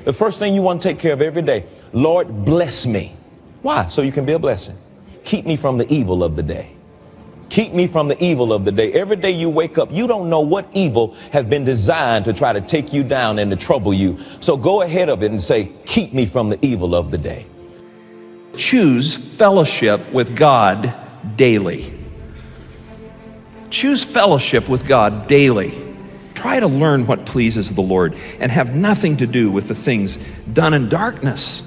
The first thing you want to take care of every day, Lord, bless me. Why? So you can be a blessing. Keep me from the evil of the day. Keep me from the evil of the day. Every day you wake up, you don't know what evil has been designed to try to take you down and to trouble you. So go ahead of it and say, keep me from the evil of the day. Choose fellowship with God daily. Choose fellowship with God daily. Try to learn what pleases the Lord and have nothing to do with the things done in darkness,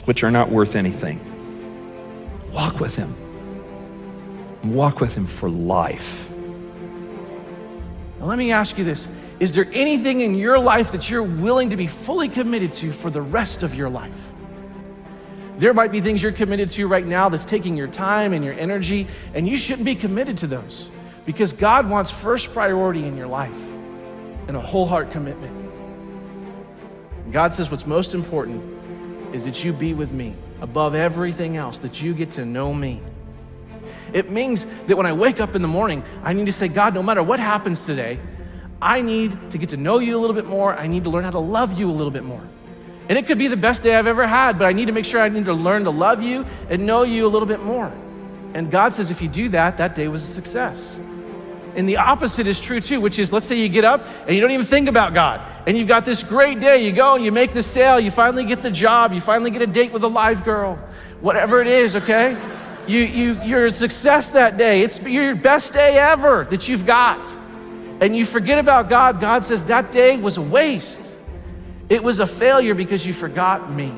which are not worth anything. Walk with Him. Walk with Him for life. Now let me ask you this. Is there anything in your life that you're willing to be fully committed to for the rest of your life? There might be things you're committed to right now that's taking your time and your energy, and you shouldn't be committed to those because God wants first priority in your life and a whole heart commitment. And God says what's most important is that you be with me above everything else, that you get to know me. It means that when I wake up in the morning, I need to say, God, no matter what happens today, I need to get to know you a little bit more. I need to learn how to love you a little bit more. And it could be the best day I've ever had, but I need to make sure I need to learn to love you and know you a little bit more. And God says, if you do that, that day was a success. And the opposite is true too, which is, let's say you get up and you don't even think about God. And you've got this great day. You go and you make the sale. You finally get the job. You finally get a date with a live girl. Whatever it is, okay? You're a success that day. It's your best day ever that you've got. And you forget about God. God says that day was a waste. It was a failure because you forgot me.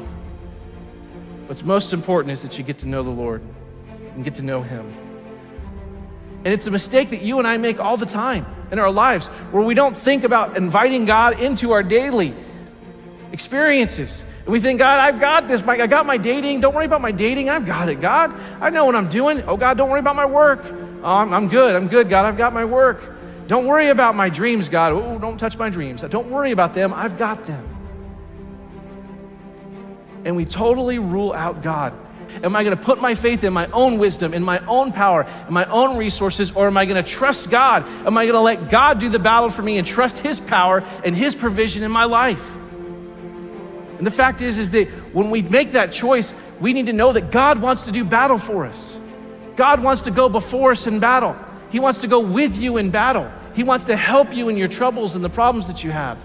What's most important is that you get to know the Lord and get to know Him. And it's a mistake that you and I make all the time in our lives where we don't think about inviting God into our daily experiences. And we think, God, I've got this. I got my dating. Don't worry about my dating. I've got it, God. I know what I'm doing. Oh, God, don't worry about my work. Oh, I'm good. I'm good, God. I've got my work. Don't worry about my dreams, God. Oh, don't touch my dreams. Don't worry about them. I've got them. And we totally rule out God. Am I going to put my faith in my own wisdom, in my own power, in my own resources, or am I going to trust God? Am I going to let God do the battle for me and trust His power and His provision in my life? And the fact is that when we make that choice, we need to know that God wants to do battle for us. God wants to go before us in battle. He wants to go with you in battle. He wants to help you in your troubles and the problems that you have.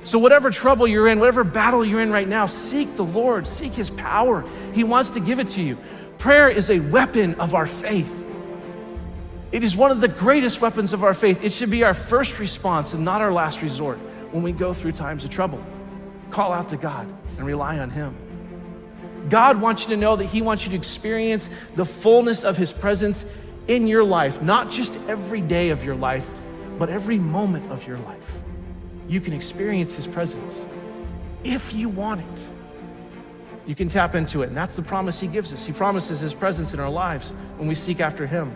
So whatever trouble you're in, whatever battle you're in right now, seek the Lord, seek His power. He wants to give it to you. Prayer is a weapon of our faith. It is one of the greatest weapons of our faith. It should be our first response and not our last resort when we go through times of trouble. Call out to God and rely on Him. God wants you to know that He wants you to experience the fullness of His presence in your life, not just every day of your life, but every moment of your life. You can experience His presence if you want it. You can tap into it, and that's the promise He gives us. He promises His presence in our lives when we seek after Him.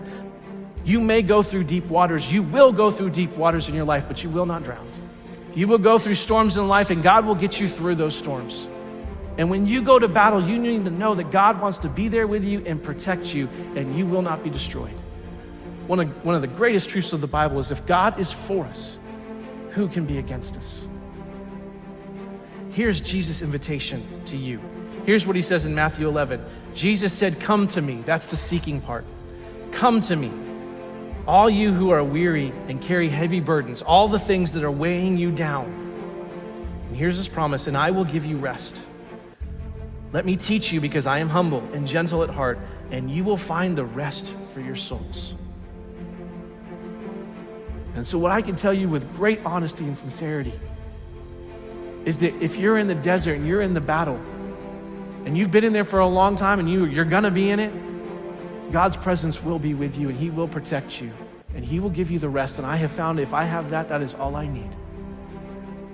You may go through deep waters. You will go through deep waters in your life, but you will not drown. You will go through storms in life, and God will get you through those storms. And when you go to battle, you need to know that God wants to be there with you and protect you, and you will not be destroyed. One of the greatest truths of the Bible is if God is for us, who can be against us? Here's Jesus' invitation to you. Here's what He says in Matthew 11. Jesus said, come to me. That's the seeking part. Come to me, all you who are weary and carry heavy burdens, all the things that are weighing you down. And here's His promise, and I will give you rest. Let me teach you because I am humble and gentle at heart, and you will find the rest for your souls. And so what I can tell you with great honesty and sincerity is that if you're in the desert and you're in the battle and you've been in there for a long time and you're gonna be in it, God's presence will be with you and He will protect you and He will give you the rest. And I have found if I have that, that is all I need.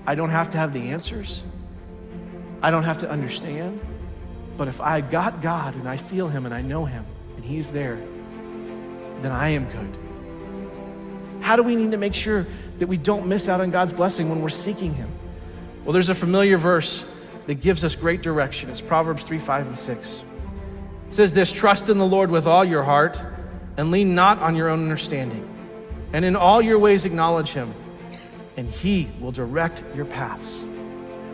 I don't have to have the answers. I don't have to understand. But if I got God and I feel Him and I know Him and He's there, then I am good. How do we need to make sure that we don't miss out on God's blessing when we're seeking Him? Well, there's a familiar verse that gives us great direction. It's Proverbs 3, 5, and 6. It says this, trust in the Lord with all your heart and lean not on your own understanding. And in all your ways acknowledge Him, and He will direct your paths.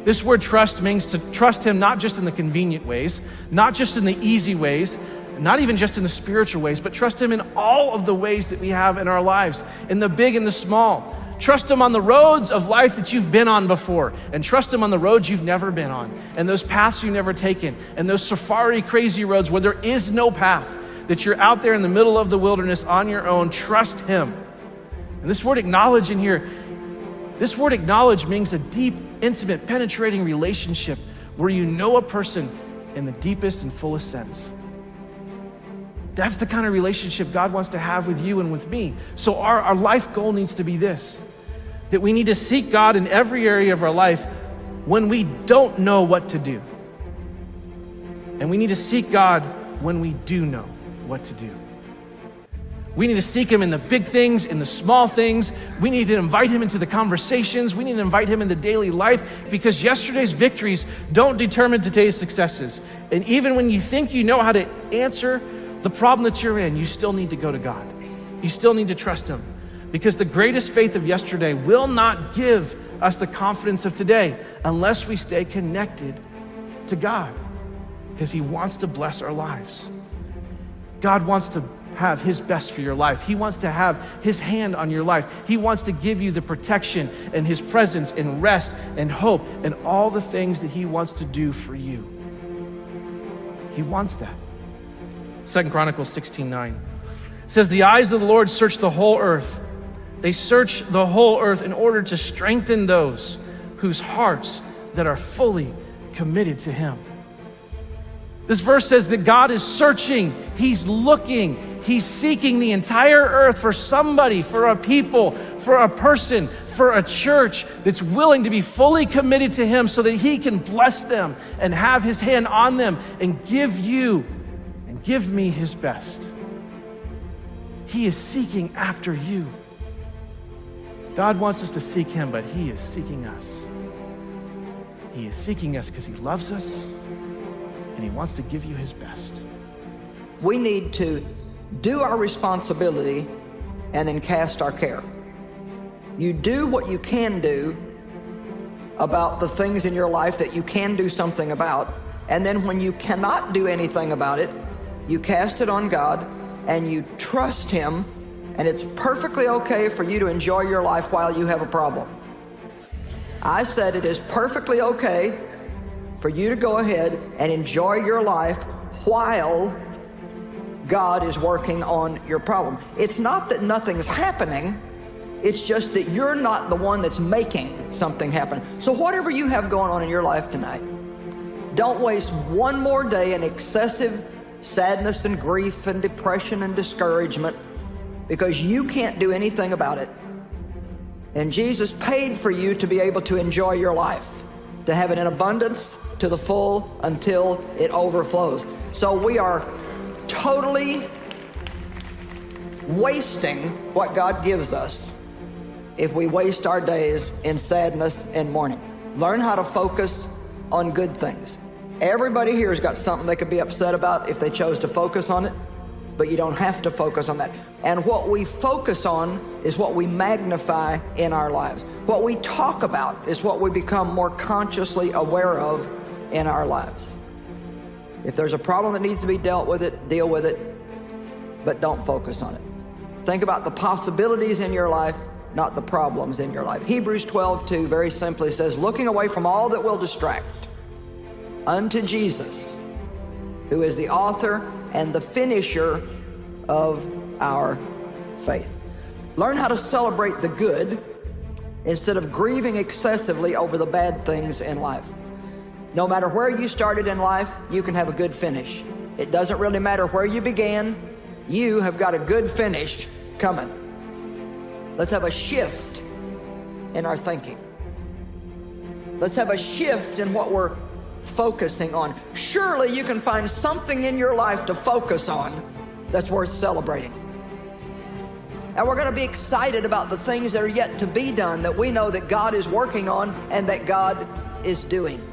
This word trust means to trust him not just in the convenient ways, not just in the easy ways, not even just in the spiritual ways, but trust him in all of the ways that we have in our lives, in the big and the small. Trust him on the roads of life that you've been on before, and trust him on the roads you've never been on, and those paths you've never taken, and those safari crazy roads where there is no path, that you're out there in the middle of the wilderness on your own. Trust him. And this word acknowledge in here, this word acknowledge means a deep, intimate, penetrating relationship where you know a person in the deepest and fullest sense. That's the kind of relationship God wants to have with you and with me. So our life goal needs to be this, that we need to seek God in every area of our life when we don't know what to do. And we need to seek God when we do know what to do. We need to seek him in the big things, in the small things. We need to invite him into the conversations. We need to invite him into daily life, because yesterday's victories don't determine today's successes. And even when you think you know how to answer the problem that you're in, you still need to go to God. You still need to trust him, because the greatest faith of yesterday will not give us the confidence of today unless we stay connected to God, because he wants to bless our lives. God wants to have his best for your life. He wants to have his hand on your life. He wants to give you the protection and his presence and rest and hope and all the things that he wants to do for you. He wants that. 2 Chronicles 16:9 says, the eyes of the Lord search the whole earth. They search the whole earth in order to strengthen those whose hearts that are fully committed to him. This verse says that God is searching, he's looking, he's seeking the entire earth for somebody, for a people, for a person, for a church that's willing to be fully committed to him so that he can bless them and have his hand on them and give you and give me his best. He is seeking after you. God wants us to seek him, but he is seeking us. He is seeking us because he loves us, and he wants to give you his best. We need to do our responsibility and then cast our care. You do what you can do about the things in your life that you can do something about, and then when you cannot do anything about it, you cast it on God and you trust him, and it's perfectly okay for you to enjoy your life while you have a problem. I said it is perfectly okay for you to go ahead and enjoy your life while God is working on your problem. It's not that nothing's happening, it's just that you're not the one that's making something happen. So whatever you have going on in your life tonight, don't waste one more day in excessive sadness and grief and depression and discouragement, because you can't do anything about it. And Jesus paid for you to be able to enjoy your life, to have it in abundance, to the full, until it overflows. So we are totally wasting what God gives us if we waste our days in sadness and mourning. Learn how to focus on good things. Everybody here has got something they could be upset about if they chose to focus on it, but you don't have to focus on that. And what we focus on is what we magnify in our lives. What we talk about is what we become more consciously aware of in our lives. If there's a problem that needs to be dealt with it, deal with it, but don't focus on it. Think about the possibilities in your life, not the problems in your life. Hebrews 12:2 very simply says, looking away from all that will distract unto Jesus, who is the author and the finisher of our faith. Learn how to celebrate the good instead of grieving excessively over the bad things in life. No matter where you started in life, you can have a good finish. It doesn't really matter where you began, you have got a good finish coming. Let's have a shift in our thinking. Let's have a shift in what we're focusing on. Surely you can find something in your life to focus on that's worth celebrating. And we're going to be excited about the things that are yet to be done, that we know that God is working on and that God is doing.